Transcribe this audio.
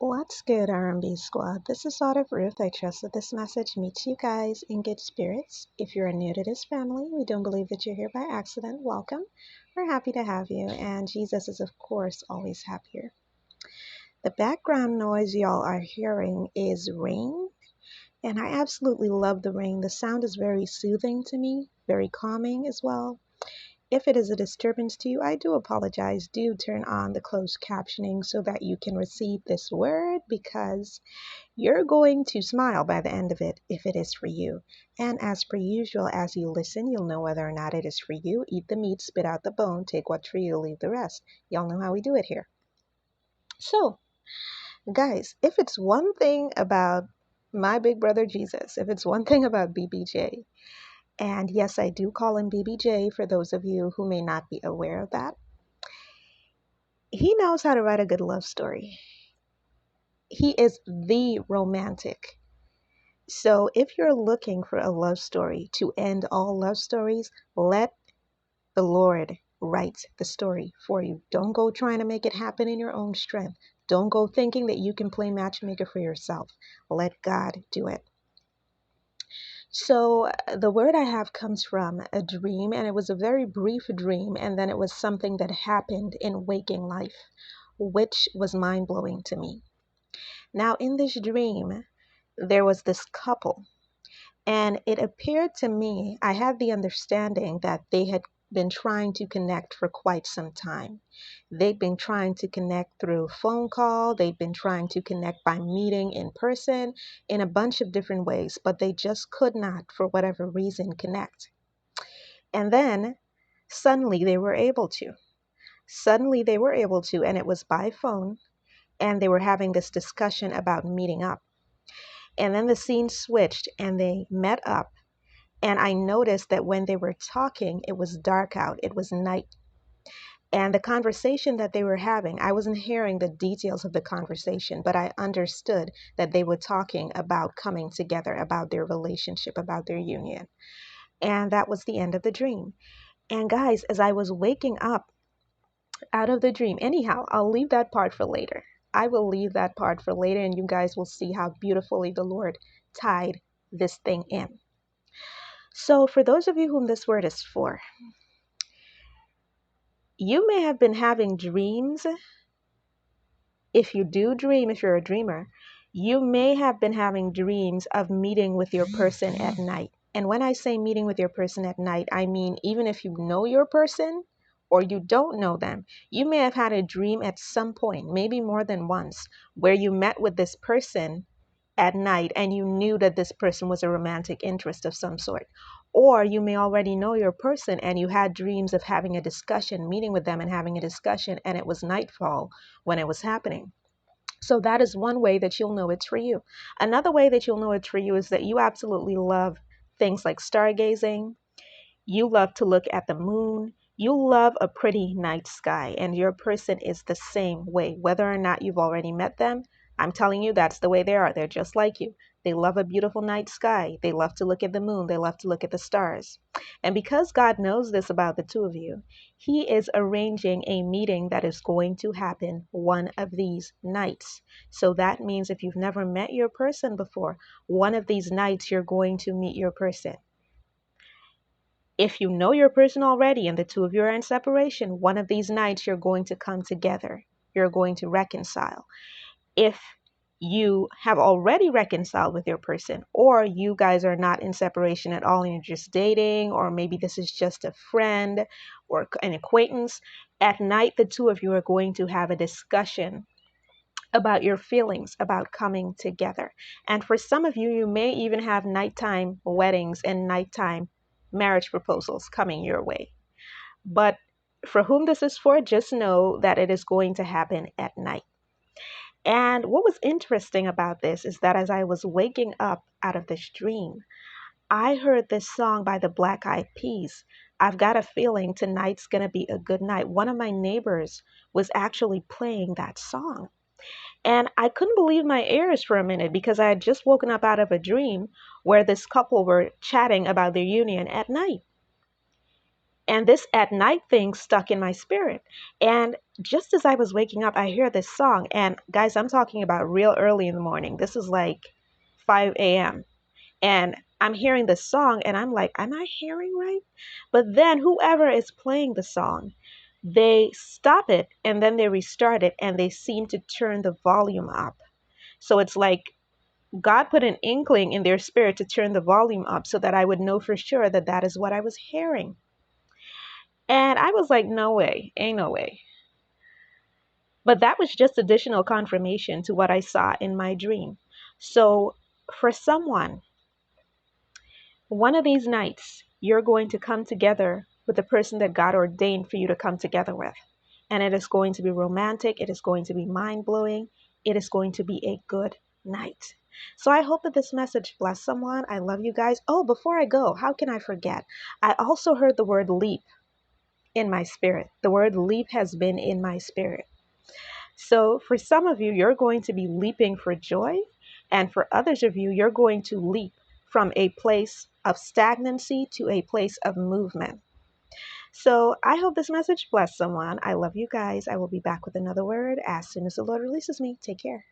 What's good, R&B squad? This is Sort of Ruth. I trust that this message meets you guys in good spirits. If you're new to this family, we don't believe that you're here by accident. Welcome. We're happy to have you, and Jesus is, of course, always happier. The background noise y'all are hearing is rain, and I absolutely love the rain. The sound is very soothing to me, very calming as well. If it is a disturbance to you, I do apologize. Do turn on the closed captioning so that you can receive this word, because you're going to smile by the end of it if it is for you. And as per usual, as you listen, you'll know whether or not it is for you. Eat the meat, spit out the bone, take what's for you, leave the rest. Y'all know how we do it here. So, guys, if it's one thing about my big brother Jesus, if it's one thing about BBJ, and yes, I do call him BBJ for those of you who may not be aware of that, he knows how to write a good love story. He is the romantic. So if you're looking for a love story to end all love stories, let the Lord write the story for you. Don't go trying to make it happen in your own strength. Don't go thinking that you can play matchmaker for yourself. Let God do it. So the word I have comes from a dream, and it was a very brief dream, and then it was something that happened in waking life, which was mind-blowing to me. Now, in this dream, there was this couple, and it appeared to me, I had the understanding that they had been trying to connect for quite some time. They'd been trying to connect through phone call. They'd been trying to connect by meeting in person in a bunch of different ways, but they just could not, for whatever reason, connect. And then suddenly they were able to. Suddenly they were able to, and it was by phone, and they were having this discussion about meeting up. And then the scene switched and they met up. And I noticed that when they were talking, it was dark out, it was night. And the conversation that they were having, I wasn't hearing the details of the conversation, but I understood that they were talking about coming together, about their relationship, about their union. And that was the end of the dream. And guys, as I was waking up out of the dream, anyhow, I'll leave that part for later. I will leave that part for later, and you guys will see how beautifully the Lord tied this thing in. So for those of you whom this word is for, you may have been having dreams. If you do dream, if you're a dreamer, you may have been having dreams of meeting with your person at night. And when I say meeting with your person at night, I mean even if you know your person or you don't know them, you may have had a dream at some point, maybe more than once, where you met with this person at night and you knew that this person was a romantic interest of some sort. Or you may already know your person and you had dreams of having a discussion, meeting with them and having a discussion, and it was nightfall when it was happening. So that is one way that you'll know it's for you. Another way that you'll know it's for you is that you absolutely love things like stargazing. You love to look at the moon. You love a pretty night sky, and your person is the same way. Whether or not you've already met them, I'm telling you, that's the way they are. They're just like you. They love a beautiful night sky. They love to look at the moon. They love to look at the stars. And because God knows this about the two of you, He is arranging a meeting that is going to happen one of these nights. So that means if you've never met your person before, one of these nights you're going to meet your person. If you know your person already and the two of you are in separation, one of these nights you're going to come together. You're going to reconcile. If you have already reconciled with your person, or you guys are not in separation at all and you're just dating, or maybe this is just a friend or an acquaintance, at night the two of you are going to have a discussion about your feelings about coming together. And for some of you, you may even have nighttime weddings and nighttime marriage proposals coming your way. But for whom this is for, just know that it is going to happen at night. And what was interesting about this is that as I was waking up out of this dream, I heard this song by the Black Eyed Peas. I've got a feeling tonight's going to be a good night. One of my neighbors was actually playing that song. And I couldn't believe my ears for a minute, because I had just woken up out of a dream where this couple were chatting about their union at night. And this at night thing stuck in my spirit. And just as I was waking up, I hear this song. And guys, I'm talking about real early in the morning. This is like 5 a.m. And I'm hearing this song and I'm like, am I hearing right? But then whoever is playing the song, they stop it and then they restart it and they seem to turn the volume up. So it's like God put an inkling in their spirit to turn the volume up so that I would know for sure that that is what I was hearing. And I was like, no way, ain't no way. But that was just additional confirmation to what I saw in my dream. So for someone, one of these nights, you're going to come together with the person that God ordained for you to come together with. And it is going to be romantic. It is going to be mind-blowing. It is going to be a good night. So I hope that this message blessed someone. I love you guys. Oh, before I go, how can I forget? I also heard the word leap in my spirit. The word leap has been in my spirit. So for some of you, you're going to be leaping for joy. And for others of you, you're going to leap from a place of stagnancy to a place of movement. So I hope this message blessed someone. I love you guys. I will be back with another word as soon as the Lord releases me. Take care.